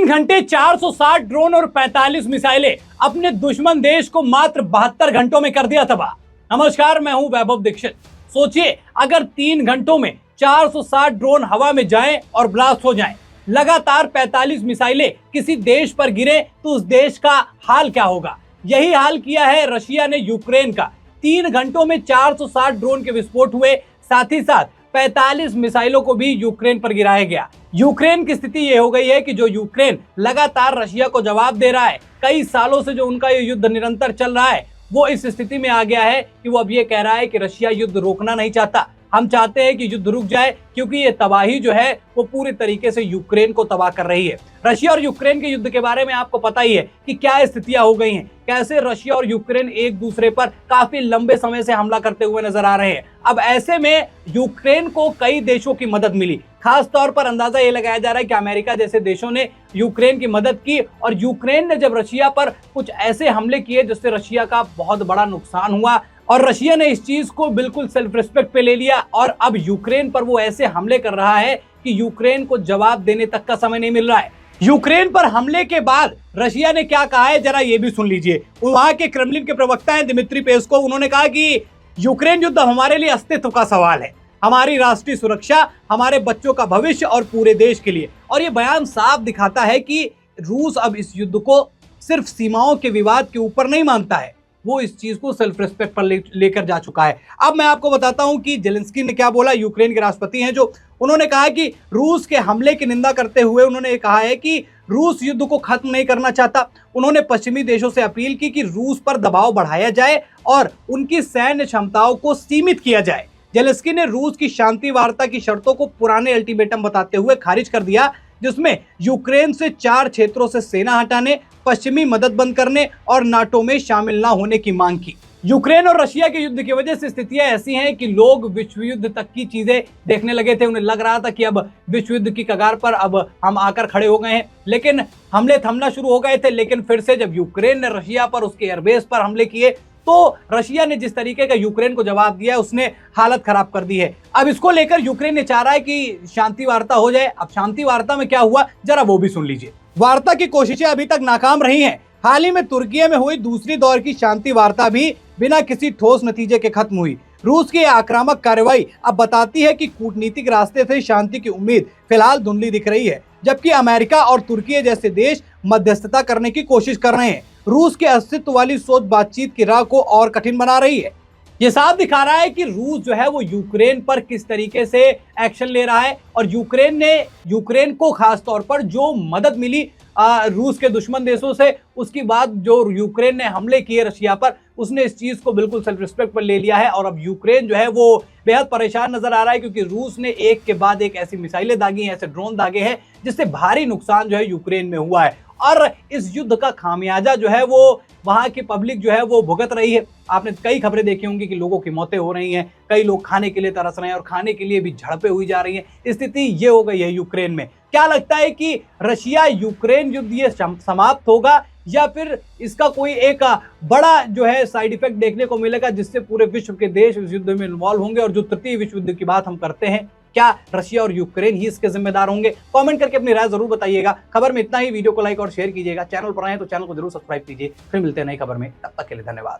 3 घंटे 460 ड्रोन और 45 मिसाइलें अपने दुश्मन देश को मात्र 72 घंटों में कर दिया तबाह। नमस्कार, मैं हूं वैभव दीक्षित। सोचिए, अगर 3 घंटों में 460 ड्रोन हवा में जाएं और ब्लास्ट हो जाएं, लगातार 45 मिसाइलें किसी देश पर गिरे तो उस देश का हाल क्या होगा। यही हाल किया है रशिया ने यूक्रेन का। 3 घंटों में 460 ड्रोन के विस्फोट हुए, साथ ही साथ 45 मिसाइलों को भी यूक्रेन पर गिराया गया। यूक्रेन की स्थिति ये हो गई है कि जो यूक्रेन लगातार रशिया को जवाब दे रहा है, कई सालों से जो उनका ये युद्ध निरंतर चल रहा है, वो इस स्थिति में आ गया है कि वो अब ये कह रहा है कि रशिया युद्ध रोकना नहीं चाहता। हम चाहते हैं कि युद्ध रुक जाए, क्योंकि ये तबाही जो है वो पूरी तरीके से यूक्रेन को तबाह कर रही है। रशिया और यूक्रेन के युद्ध के बारे में आपको पता ही है कि क्या स्थितियां हो गई हैं, कैसे रशिया और यूक्रेन एक दूसरे पर काफी लंबे समय से हमला करते हुए नजर आ रहे हैं। अब ऐसे में यूक्रेन को कई देशों की मदद मिली। खास तौर पर अंदाजा ये लगाया जा रहा है कि अमेरिका जैसे देशों ने यूक्रेन की मदद की, और यूक्रेन ने जब रशिया पर कुछ ऐसे हमले किए जिससे रशिया का बहुत बड़ा नुकसान हुआ, और रशिया ने इस चीज को बिल्कुल सेल्फ रिस्पेक्ट पे ले लिया, और अब यूक्रेन पर वो ऐसे हमले कर रहा है कि यूक्रेन को जवाब देने तक का समय नहीं मिल रहा है। यूक्रेन पर हमले के बाद रशिया ने क्या कहा है, जरा ये भी सुन लीजिए। वहां के क्रेमलिन के प्रवक्ता हैं दिमित्री पेस्कोव, उन्होंने कहा कि यूक्रेन युद्ध हमारे लिए अस्तित्व का सवाल है, हमारी राष्ट्रीय सुरक्षा, हमारे बच्चों का भविष्य और पूरे देश के लिए। और ये बयान साफ दिखाता है कि रूस अब इस युद्ध को सिर्फ सीमाओं के विवाद के ऊपर नहीं मानता है, वो इस चीज को सेल्फ रिस्पेक्ट पर लेकर जा चुका है। अब मैं आपको बताता हूं कि जेलेंस्की ने क्या बोला। यूक्रेन के राष्ट्रपति हैं जो, उन्होंने कहा कि रूस के हमले की निंदा करते हुए उन्होंने कहा है कि रूस युद्ध को खत्म नहीं करना चाहता। उन्होंने पश्चिमी देशों से अपील की कि रूस पर दबाव बढ़ाया जाए और उनकी सैन्य क्षमताओं को सीमित किया जाए। जेलेंस्की ने रूस की शांति वार्ता की शर्तों को पुराने अल्टीमेटम बताते हुए खारिज कर दिया, जिसमें यूक्रेन से 4 क्षेत्रों से सेना हटाने, पश्चिमी मदद बंद करने और नाटो में शामिल न होने की मांग की। यूक्रेन और रशिया के युद्ध की वजह से स्थितियां ऐसी हैं कि लोग विश्व युद्ध तक की चीजें देखने लगे थे। उन्हें लग रहा था कि अब विश्व युद्ध की कगार पर अब हम आकर खड़े हो गए हैं, लेकिन हमले थमना शुरू हो गए थे। लेकिन फिर से जब यूक्रेन ने रशिया पर उसके एयरबेस पर हमले किए, तो रशिया ने जिस तरीके का यूक्रेन को जवाब दिया, उसने हालत खराब कर दी है। अब इसको लेकर यूक्रेन ने चाह रहा है कि शांति वार्ता हो जाए। अब शांति वार्ता में क्या हुआ, जरा वो भी सुन लीजिए। वार्ता की कोशिशें अभी तक नाकाम रही हैं। हाल ही में तुर्की में हुई दूसरी दौर की शांति वार्ता भी बिना किसी ठोस नतीजे के खत्म हुई। रूस की आक्रामक कार्रवाई अब बताती है कि कूटनीतिक रास्ते से शांति की उम्मीद फिलहाल धुंधली दिख रही है, जबकि अमेरिका और तुर्की जैसे देश मध्यस्थता करने की कोशिश कर रहे हैं। रूस के अस्तित्व वाली सोच बातचीत की राह को और कठिन बना रही है। ये साफ दिखा रहा है कि रूस जो है वो यूक्रेन पर किस तरीके से एक्शन ले रहा है, और यूक्रेन को खास तौर पर जो मदद मिली रूस के दुश्मन देशों से, उसके बाद जो यूक्रेन ने हमले किए रशिया पर, उसने इस चीज को बिल्कुल सेल्फ रिस्पेक्ट पर ले लिया है। और अब यूक्रेन जो है वो बेहद परेशान नजर आ रहा है, क्योंकि रूस ने एक के बाद एक ऐसी मिसाइलें दागी हैं, ऐसे ड्रोन दागे हैं, जिससे भारी नुकसान जो है यूक्रेन में हुआ है। और इस युद्ध का खामियाजा जो है वो वहां की पब्लिक जो है वो भुगत रही है। आपने कई खबरें देखी होंगी कि लोगों की मौतें हो रही हैं, कई लोग खाने के लिए तरस रहे हैं और खाने के लिए भी झड़पें हुई जा रही हैं। स्थिति ये हो गई है यूक्रेन में। क्या लगता है कि रशिया यूक्रेन युद्ध ये समाप्त होगा, या फिर इसका कोई एक बड़ा जो है साइड इफेक्ट देखने को मिलेगा, जिससे पूरे विश्व के देश इस युद्ध में इन्वॉल्व होंगे? और जो तृतीय विश्व युद्ध की बात हम करते हैं, क्या रशिया और यूक्रेन ही इसके जिम्मेदार होंगे? कमेंट करके अपनी राय जरूर बताइएगा। खबर में इतना ही। वीडियो को लाइक और शेयर कीजिएगा। चैनल पर आए तो चैनल को जरूर सब्सक्राइब कीजिए। फिर मिलते हैं नई खबर में, तब तक के लिए धन्यवाद।